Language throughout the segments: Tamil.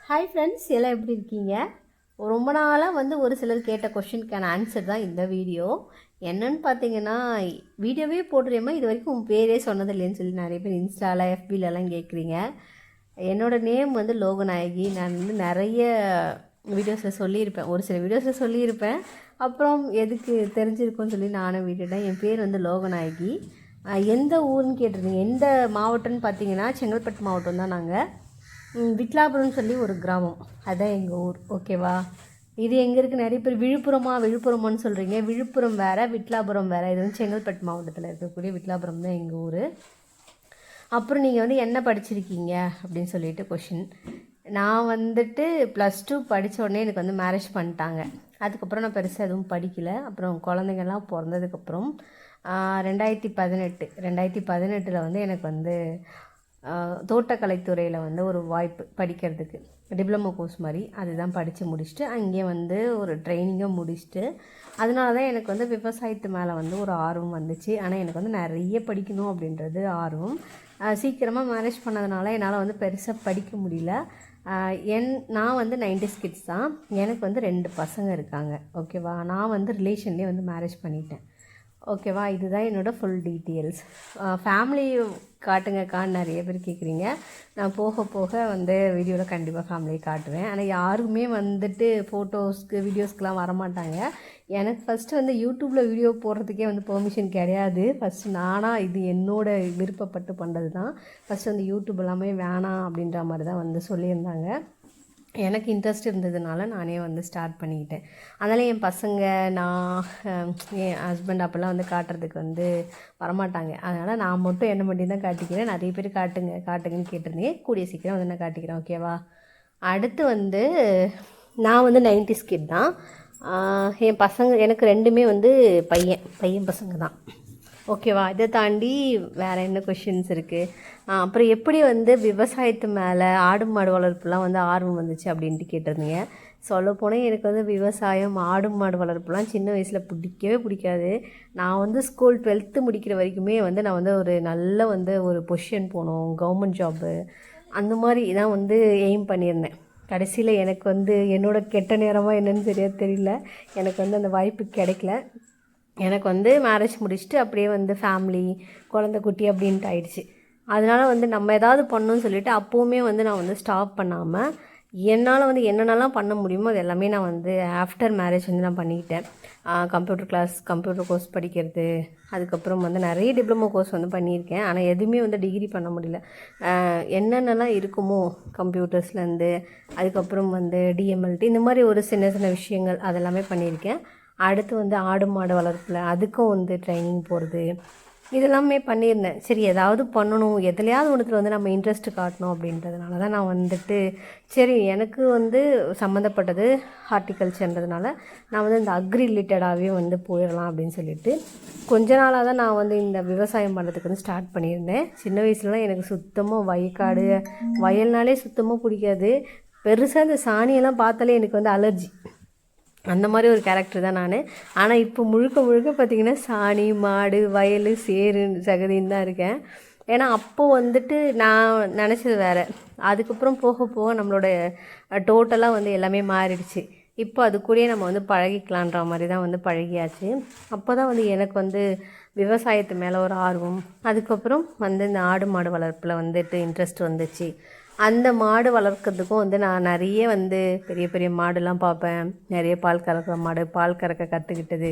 ஹாய் ஃப்ரெண்ட்ஸ், எல்லாம் எப்படி இருக்கீங்க? ரொம்ப நாளாக ஒரு சிலர் கேட்ட கொஷினுக்கான ஆன்சர் தான் இந்த வீடியோ. என்னன்னு பார்த்தீங்கன்னா, வீடியோவே போடுறேம்மா இது வரைக்கும் உன் பேரே சொன்னதில்லைன்னு சொல்லி நிறைய பேர் இன்ஸ்டாவில் எஃபிலெலாம் கேட்குறீங்க. என்னோடய நேம் லோகநாயகி. நான் நிறைய வீடியோஸில் சொல்லியிருப்பேன், ஒரு சில வீடியோஸில் சொல்லியிருப்பேன். அப்புறம் எதுக்கு தெரிஞ்சிருக்குன்னு சொல்லி நானும் விட்டுட்டேன். என் பேர் லோகநாயகி. எந்த ஊர்னு கேட்டிருந்தீங்க. எந்த மாவட்டம்னு பார்த்தீங்கன்னா செங்கல்பட்டு மாவட்டம் தான். நாங்கள் விட்லாபுரம்னு சொல்லி ஒரு கிராமம், அதுதான் எங்கள் ஊர். ஓகேவா? இது எங்கே இருக்குது? நிறைய பேர் விழுப்புரமான்னு சொல்கிறீங்க. விழுப்புரம் வேறு, விட்லாபுரம் வேறு. இது செங்கல்பட்டு மாவட்டத்தில் இருக்கக்கூடிய விட்லாபுரம் தான் எங்கள் ஊர். அப்புறம் நீங்கள் என்ன படிச்சிருக்கீங்க அப்படின்னு சொல்லிட்டு கொஷின். நான் +2 படித்த உடனே எனக்கு மேரேஜ் பண்ணிட்டாங்க. அதுக்கப்புறம் நான் பெருசாக எதுவும் படிக்கலை. அப்புறம் குழந்தைங்கள்லாம் பிறந்ததுக்கப்புறம் 2018 எனக்கு தோட்டக்கலைத்துறையில் ஒரு வாய்ப்பு படிக்கிறதுக்கு, டிப்ளமோ கோர்ஸ் மாதிரி. அதுதான் படித்து முடிச்சுட்டு அங்கேயே ஒரு ட்ரைனிங்கும் முடிச்சுட்டு, அதனால தான் எனக்கு விவசாயத்து மேலே ஒரு ஆர்வம் வந்துச்சு. ஆனால் எனக்கு நிறைய படிக்கணும் அப்படின்றது ஆர்வம். சீக்கிரமாக மேரேஜ் பண்ணதுனால என்னால் பெருசாக படிக்க முடியல. நான் 90s கிட்ஸ் தான். எனக்கு 2 பசங்க இருக்காங்க. ஓகேவா? நான் ரிலேஷன்லேயே மேரேஜ் பண்ணிட்டேன். ஓகேவா? இதுதான் என்னோடய ஃபுல் டீட்டெயில்ஸ். ஃபேமிலி காட்டுங்கக்கான்னு நிறைய பேர் கேட்குறீங்க. நான் போக போக வீடியோவில் கண்டிப்பாக ஃபேமிலியை காட்டுவேன். ஆனால் யாருமே ஃபோட்டோஸ்க்கு வீடியோஸ்க்கெலாம் வரமாட்டாங்க. எனக்கு ஃபஸ்ட்டு யூடியூப்பில் வீடியோ போடுறதுக்கே பெர்மிஷன் கிடையாது. ஃபஸ்ட்டு நானாக இது என்னோடய விருப்பப்பட்டு பண்ணுறது தான். ஃபஸ்ட்டு யூடியூப் எல்லாமே வேணாம் அப்படின்ற மாதிரி தான் சொல்லியிருந்தாங்க. எனக்கு இன்ட்ரெஸ்ட் இருந்ததுனால நானே ஸ்டார்ட் பண்ணிக்கிட்டேன். அதனால் என் பசங்க, நான், என் ஹஸ்பண்ட் அப்போல்லாம் காட்டுறதுக்கு வரமாட்டாங்க. அதனால் நான் மட்டும் என்ன பண்ணி தான் காட்டிக்கிறேன். நிறைய பேர் காட்டுங்கன்னு கேட்டிருந்தீங்க. கூடிய சீக்கிரம் நான் காட்டிக்கிறேன். ஓகேவா? அடுத்து நான் 90s கிட் தான். என் பசங்க எனக்கு 2மே பையன் பசங்க தான். ஓகேவா? இதை தாண்டி வேறு என்ன கொஷின்ஸ் இருக்குது? அப்புறம் எப்படி விவசாயத்து மேலே ஆடு மாடு வளர்ப்புலாம் ஆர்வம் வந்துச்சு அப்படின்ட்டு கேட்டிருந்தீங்க. சொல்லப்போனால் எனக்கு விவசாயம், ஆடு மாடு வளர்ப்புலாம் சின்ன வயசில் பிடிக்கவே பிடிக்காது. நான் ஸ்கூல் 12th முடிக்கிற வரைக்குமே நான் ஒரு நல்ல ஒரு பொசிஷன் போகணும், கவர்மெண்ட் ஜாப்பு அந்த மாதிரி தான் எய்ம் பண்ணியிருந்தேன். கடைசியில் எனக்கு என்னோடய கெட்ட நேரமாக என்னன்னு சரியாக தெரியல, எனக்கு அந்த வாய்ப்பு கிடைக்கல. எனக்கு மேரேஜ் முடிச்சுட்டு அப்படியே ஃபேமிலி, குழந்தை குட்டி அப்படின்ட்டு ஆயிடுச்சு. அதனால் நம்ம ஏதாவது பண்ணணும்னு சொல்லிவிட்டு அப்போவுமே நான் ஸ்டாப் பண்ணாமல் என்னால் என்னென்னலாம் பண்ண முடியுமோ அது எல்லாமே நான் ஆஃப்டர் மேரேஜ் நான் பண்ணிக்கிட்டேன். கம்ப்யூட்டர் கிளாஸ், கம்ப்யூட்டர் கோர்ஸ் படிக்கிறது, அதுக்கப்புறம் நிறைய டிப்ளமோ கோர்ஸ் பண்ணியிருக்கேன். ஆனால் எதுவுமே டிகிரி பண்ண முடியல. என்னென்னலாம் இருக்குமோ கம்ப்யூட்டர்ஸ்லேருந்து, அதுக்கப்புறம் டிஎம்எல்டி, இந்த மாதிரி ஒரு சின்ன சின்ன விஷயங்கள் அதெல்லாமே பண்ணியிருக்கேன். அடுத்து ஆடு மாடு வளர்ப்பில் அதுக்கும் ட்ரைனிங் போகிறது, இதெல்லாமே பண்ணியிருந்தேன். சரி, ஏதாவது பண்ணணும், எதுலையாவது ஒன்றுத்துல நம்ம இன்ட்ரெஸ்ட் காட்டணும் அப்படின்றதுனால தான் நான் சரி, எனக்கு சம்மந்தப்பட்டது ஹார்டிகல்ச்சர்ன்றதுனால நான் இந்த அக்ரி ரிலேட்டடாகவே போயிடலாம் அப்படின்னு சொல்லிட்டு கொஞ்ச நாளாக தான் நான் இந்த விவசாயம் பண்ணுறதுக்கு ஸ்டார்ட் பண்ணியிருந்தேன். சின்ன வயசுலலாம் எனக்கு சுத்தமாக வயக்காடு, வயல்னாலே சுத்தமாக பிடிக்காது. பெருசாக இந்த சாணியெல்லாம் பார்த்தாலே எனக்கு அலர்ஜி. அந்த மாதிரி ஒரு கேரக்டர் தான் நான். ஆனால் இப்போ முழுக்க பார்த்திங்கன்னா சாணி, மாடு, வயல், சேறு, சகதின்னு தான் இருக்கேன். ஏன்னா அப்போது நான் நினச்சது வேறு. அதுக்கப்புறம் போக போக நம்மளோட டோட்டலாக எல்லாமே மாறிடுச்சு. இப்போ அது கூடயே நம்ம பழகிக்கலான்ற மாதிரி தான் பழகியாச்சு. அப்போ தான் எனக்கு விவசாயத்து மேலே ஒரு ஆர்வம், அதுக்கப்புறம் இந்த ஆடு மாடு வளர்ப்பில் இன்ட்ரெஸ்ட் வந்துச்சு. அந்த மாடு வளர்க்குறதுக்கும் நான் நிறைய பெரிய பெரிய மாடுலாம் பார்ப்பேன். நிறைய பால் கறக்கிற மாடு, பால் கறக்க கற்றுக்கிட்டது.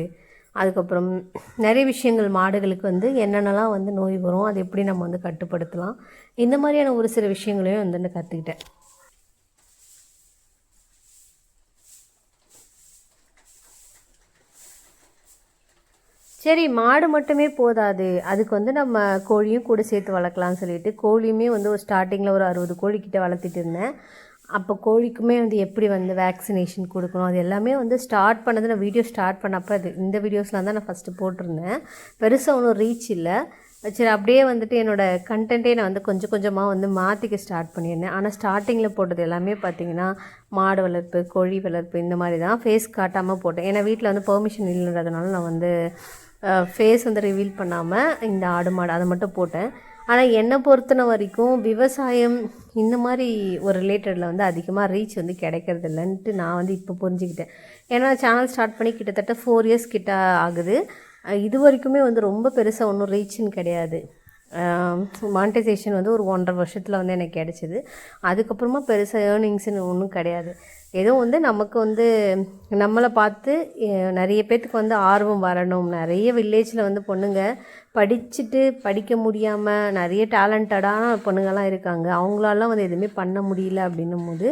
அதுக்கப்புறம் நிறைய விஷயங்கள் மாடுகளுக்கு என்னென்னலாம் நோய் வரும், அது எப்படி நம்ம கட்டுப்படுத்தலாம், இந்த மாதிரியான ஒரு சில விஷயங்களையும் கற்றுக்கிட்டேன். சரி, மாடு மட்டுமே போதாது, அதுக்கு நம்ம கோழியும் கூட சேர்த்து வளர்க்கலாம்னு சொல்லிட்டு கோழியுமே ஒரு ஸ்டார்டிங்கில் ஒரு 60 கோழிக்கிட்ட வளர்த்திட்டு இருந்தேன். அப்போ கோழிக்குமே எப்படி வேக்சினேஷன் கொடுக்கணும், அது எல்லாமே ஸ்டார்ட் பண்ணது. நான் வீடியோ ஸ்டார்ட் பண்ணப்போ இந்த வீடியோஸ்லாம் தான் நான் ஃபஸ்ட்டு போட்டிருந்தேன். பெருசாக ஒன்றும் ரீச் இல்லை. சரி, அப்படியே என்னோடய கண்டென்ட்டே நான் கொஞ்சம் கொஞ்சமாக மாற்றிக்க ஸ்டார்ட் பண்ணியிருந்தேன். ஆனால் ஸ்டார்டிங்கில் போட்டது எல்லாமே பார்த்திங்கன்னா மாடு வளர்ப்பு, கோழி வளர்ப்பு இந்த மாதிரி தான். ஃபேஸ் காட்டாமல் போட்டேன். ஏன்னா வீட்டில் பெர்மிஷன் இல்லைன்றதுனால நான் ஃபேஸ் ரிவீல் பண்ணாமல் இந்த ஆடு மாடு அதை மட்டும் போட்டேன். ஆனால் என்னை பொறுத்தன வரைக்கும் விவசாயம் இந்த மாதிரி ஒரு ரிலேட்டடில் வந்து அதிகமாக ரீச் வந்து கிடைக்கிறது இல்லைன்ட்டு நான் வந்து இப்போ புரிஞ்சுக்கிட்டேன். ஏன்னா சேனல் ஸ்டார்ட் பண்ணி கிட்டத்தட்ட 4 இயர்ஸ் கிட்ட ஆகுது. இது வரைக்குமே வந்து ரொம்ப பெருசாக ஒன்றும் ரீச்சுன்னு கிடையாது. மானிட்டைசேஷன் வந்து ஒரு 1.5 வருஷத்தில் வந்து எனக்கு கிடச்சிது. அதுக்கப்புறமா பெருசாக ஏர்னிங்ஸ்னு ஒன்றும் கிடையாது. ஏதோ வந்து நமக்கு வந்து நம்மளை பார்த்து நிறைய பேர்த்துக்கு வந்து ஆர்வம் வரணும். நிறைய வில்லேஜில் வந்து பொண்ணுங்க படிச்சுட்டு படிக்க முடியாமல் நிறைய டேலண்டடான பொண்ணுங்கள்லாம் இருக்காங்க. அவங்களாலாம் வந்து எதுவுமே பண்ண முடியல அப்படின்னும் போது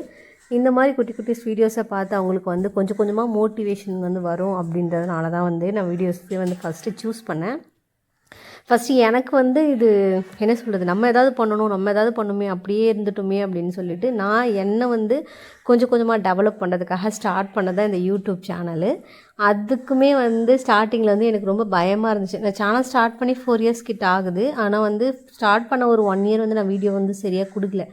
இந்த மாதிரி குட்டி குட்டி வீடியோஸை பார்த்து அவங்களுக்கு வந்து கொஞ்சம் கொஞ்சமாக மோட்டிவேஷன் வந்து வரும். அப்படின்றதுனால தான் வந்து நான் வீடியோஸே வந்து ஃபஸ்ட்டு சூஸ் பண்ணேன். ஃபஸ்ட்டு எனக்கு வந்து இது என்ன சொல்கிறது, நம்ம ஏதாவது பண்ணணும், நம்ம ஏதாவது பண்ணுமே, அப்படியே இருந்துட்டோமே அப்படின்னு சொல்லிட்டு நான் என்னை வந்து கொஞ்சம் கொஞ்சமாக டெவலப் பண்ணுறதுக்காக ஸ்டார்ட் பண்ணது தான் இந்த யூடியூப் சேனலு. அதுக்குமே வந்து ஸ்டார்டிங்கில் வந்து எனக்கு ரொம்ப பயமாக இருந்துச்சு. நான் சேனல் ஸ்டார்ட் பண்ணி 4 இயர்ஸ் கிட்ட ஆகுது. ஆனால் வந்து ஸ்டார்ட் பண்ண ஒரு 1 இயர் வந்து நான் வீடியோ வந்து சரியாக கொடுக்கல.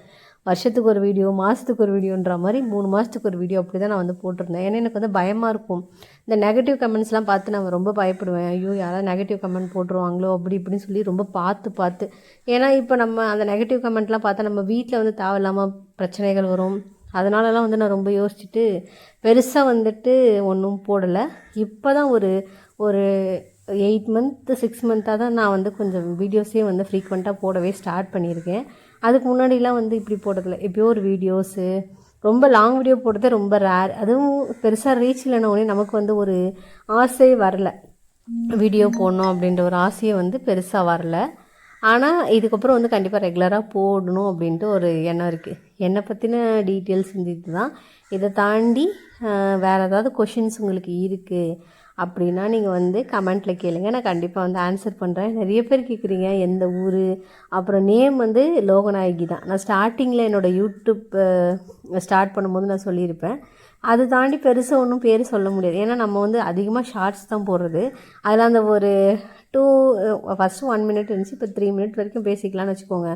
வருஷத்துக்கு ஒரு வீடியோ, மாதத்துக்கு ஒரு வீடியோன்ற மாதிரி 3 மாதத்துக்கு ஒரு வீடியோ அப்படி தான் நான் வந்து போட்டிருந்தேன். ஏன்னா எனக்கு வந்து பயமாக இருக்கும். இந்த நெகட்டிவ் கமெண்ட்ஸ்லாம் பார்த்து நான் ரொம்ப பயப்படுவேன். ஐயோ யாராவது நெகட்டிவ் கமெண்ட் போட்டுருவாங்களோ அப்படி இப்படின்னு சொல்லி ரொம்ப பார்த்து ஏன்னா இப்போ நம்ம அந்த நெகட்டிவ் கமெண்ட்லாம் பார்த்தா நம்ம வீட்டில் வந்து தேவையில்லாமல் பிரச்சனைகள் வரும். அதனாலலாம் வந்து நான் ரொம்ப யோசிச்சுட்டு பெருசாக வந்துட்டு ஒன்றும் போடலை. இப்போ தான் ஒரு 8 மந்த் 6 மந்த்தாக தான் நான் வந்து கொஞ்சம் வீடியோஸே வந்து ஃப்ரீக்வெண்ட்டாக போடவே ஸ்டார்ட் பண்ணியிருக்கேன். அதுக்கு முன்னாடிலாம் வந்து இப்படி போட்டதில்லை. எப்போயோ ஒரு வீடியோஸு, ரொம்ப லாங் வீடியோ போட்டதே ரொம்ப ரேர். அதுவும் பெருசாக ரீச் இல்லைன உடனே நமக்கு வந்து ஒரு ஆசை வரல, வீடியோ போடணும் அப்படின்ற ஒரு ஆசையை வந்து பெருசாக வரல. ஆனால் இதுக்கப்புறம் வந்து கண்டிப்பாக ரெகுலராக போடணும் அப்படின்ட்டு ஒரு எண்ணம் இருக்குது. என்னை பற்றின டீட்டெயில்ஸ் வந்து இது தான். இதை தாண்டி வேறு ஏதாவது கொஷின்ஸ் உங்களுக்கு இருக்குது அப்படின்னா நீங்கள் வந்து கமெண்ட்டில் கேளுங்க, நான் கண்டிப்பாக வந்து ஆன்சர் பண்ணுறேன். நிறைய பேர் கேட்குறீங்க எந்த ஊர், அப்புறம் நேம் வந்து லோகநாயகி தான். நான் ஸ்டார்டிங்கில் என்னோடய யூடியூப் ஸ்டார்ட் பண்ணும்போது நான் சொல்லியிருப்பேன். அது தாண்டி பெருசாக ஒன்றும் பேர் சொல்ல முடியாது. ஏன்னா நம்ம வந்து அதிகமாக ஷார்ட்ஸ் தான் போடுறது. அதில் அந்த ஒரு ஃபஸ்ட்டு 1 மினிட் இருந்துச்சு, இப்போ 3 மினிட் வரைக்கும் பேசிக்கலாம்னு வச்சுக்கோங்க.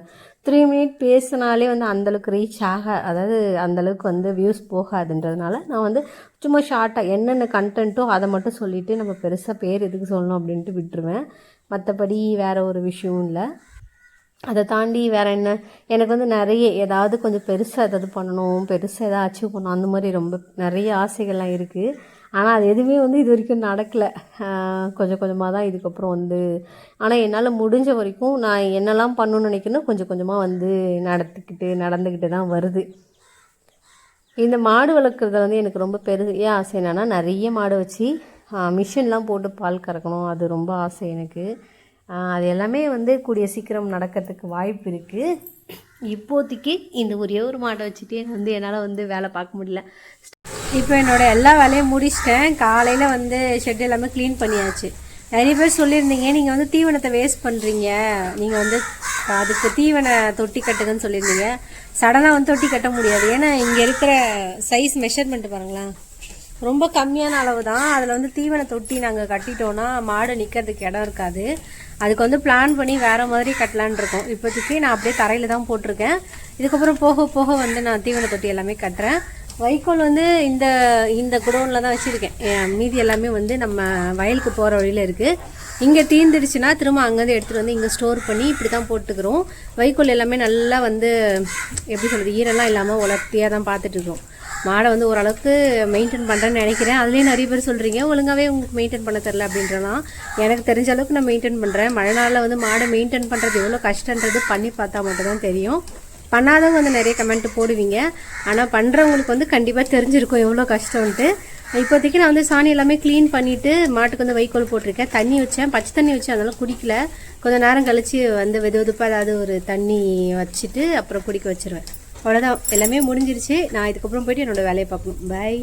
3 மினிட் பேசினாலே வந்து அந்தளவுக்கு ரீச் அதாவது அந்தளவுக்கு வந்து வியூஸ் போகாதுன்றதுனால நான் வந்து சும்மா ஷார்ட்டாக என்னென்ன கண்டென்ட்டோ அதை மட்டும் சொல்லிவிட்டு நம்ம பெருசாக பேர் எதுக்கு சொல்லணும் அப்படின்ட்டு விட்டுருவேன். மற்றபடி வேறு ஒரு விஷயமும் இல்லை. அதை தாண்டி வேறு என்ன, எனக்கு வந்து நிறைய ஏதாவது கொஞ்சம் பெருசாக ஏதாவது பண்ணணும், பெருசாக எதாவது அச்சீவ் பண்ணணும், அந்த மாதிரி ரொம்ப நிறைய ஆசைகள்லாம் இருக்குது. ஆனால் அது எதுவுமே வந்து இது வரைக்கும் நடக்கலை. கொஞ்சம் கொஞ்சமாக தான் இதுக்கப்புறம் வந்து, ஆனால் என்னால் முடிஞ்ச வரைக்கும் நான் என்னெல்லாம் பண்ணணும்னு நினைக்கிறேனோ கொஞ்சம் கொஞ்சமாக வந்து நடந்துக்கிட்டு தான் வருது. இந்த மாடு வளர்க்குறதுல வந்து எனக்கு ரொம்ப பெரிய ஆசை என்னென்னா, நிறைய மாடு வச்சு மிஷின்லாம் போட்டு பால் கறக்கணும். அது ரொம்ப ஆசை எனக்கு. அது எல்லாமே வந்து கூடிய சீக்கிரம் நடக்கிறதுக்கு வாய்ப்பு இருக்குது. இப்போதைக்கு இந்த ஒரே ஒரு மாட்டை வச்சுட்டே வந்து என்னால் வந்து வேலை பார்க்க முடியல. இப்போ என்னோடய எல்லா வேலையும் முடிச்சிட்டேன். காலையில் வந்து ஷெட் எல்லாமே க்ளீன் பண்ணியாச்சு. நிறைய பேர் சொல்லியிருந்தீங்க நீங்கள் வந்து தீவனத்தை வேஸ்ட் பண்ணுறீங்க, நீங்கள் வந்து அதுக்கு தீவனை தொட்டி கட்டுங்கன்னு சொல்லியிருந்தீங்க. சடனாக வந்து தொட்டி கட்ட முடியாது. ஏன்னா இங்கே இருக்கிற சைஸ் மெஷர்மெண்ட்டு பாருங்களேன், ரொம்ப கம்மியான அளவு தான். அதில் வந்து தீவனை தொட்டி நாங்கள் கட்டிட்டோன்னா மாடு நிற்கிறதுக்கு இடம் இருக்காது. அதுக்கு வந்து பிளான் பண்ணி வேறு மாதிரி கட்டலான் இருக்கோம். இப்போதைக்கு நான் அப்படியே தரையில் தான் போட்டிருக்கேன். இதுக்கப்புறம் போக போக வந்து நான் தீவனை தொட்டி எல்லாமே கட்டுறேன். வைக்கோல் வந்து இந்த குடோனில் தான் வச்சுருக்கேன். மீதி எல்லாமே வந்து நம்ம வயலுக்கு போகிற வழியில் இருக்குது. இங்கே தீர்ந்துடுச்சுன்னா திரும்ப அங்கேருந்து எடுத்துகிட்டு வந்து இங்கே ஸ்டோர் பண்ணி இப்படி தான் போட்டுக்கிறோம். வைக்கோல் எல்லாமே நல்லா வந்து எப்படி சொல்கிறது, ஈரெல்லாம் இல்லாமல் உலர்த்தியாக தான் பார்த்துட்ருக்கோம். மாடை வந்து ஓரளவுக்கு மெயின்டைன் பண்ணுறேன்னு நினைக்கிறேன். அதுலேயும் நிறைய பேர் சொல்கிறீங்க ஒழுங்காகவே உங்களுக்கு மெயின்டைன் பண்ண தெரில அப்படின்றலாம். எனக்கு தெரிஞ்ச அளவுக்கு நான் மெயின்டைன் பண்ணுறேன். மழை நாளில் வந்து மாடை மெயின்டைன் பண்ணுறது எவ்வளோ கஷ்டன்றது பண்ணி பார்த்தா மட்டும் தான் தெரியும். பண்ணாதவங்க வந்து நிறைய கமெண்ட் போடுவீங்க, ஆனால் பண்ணுறவங்களுக்கு வந்து கண்டிப்பாக தெரிஞ்சிருக்கும் எவ்வளோ கஷ்டம்ன்ட்டு. இப்போதைக்கு நான் வந்து சாணி எல்லாமே க்ளீன் பண்ணிவிட்டு மாட்டுக்கு வந்து வைக்கோல் போட்டிருக்கேன். தண்ணி வச்சேன், பச்சை தண்ணி வச்சேன், அதெல்லாம் குடிக்கல. கொஞ்சம் நேரம் கழித்து வந்து வெதுப்பாக ஏதாவது ஒரு தண்ணி வச்சுட்டு அப்புறம் குடிக்க வச்சுருவேன். அவ்வளோதான், எல்லாமே முடிஞ்சிருச்சு. நான் இதுக்கப்புறம் போய்ட்டு என்னோடய வேலையை பார்க்கணும். பை.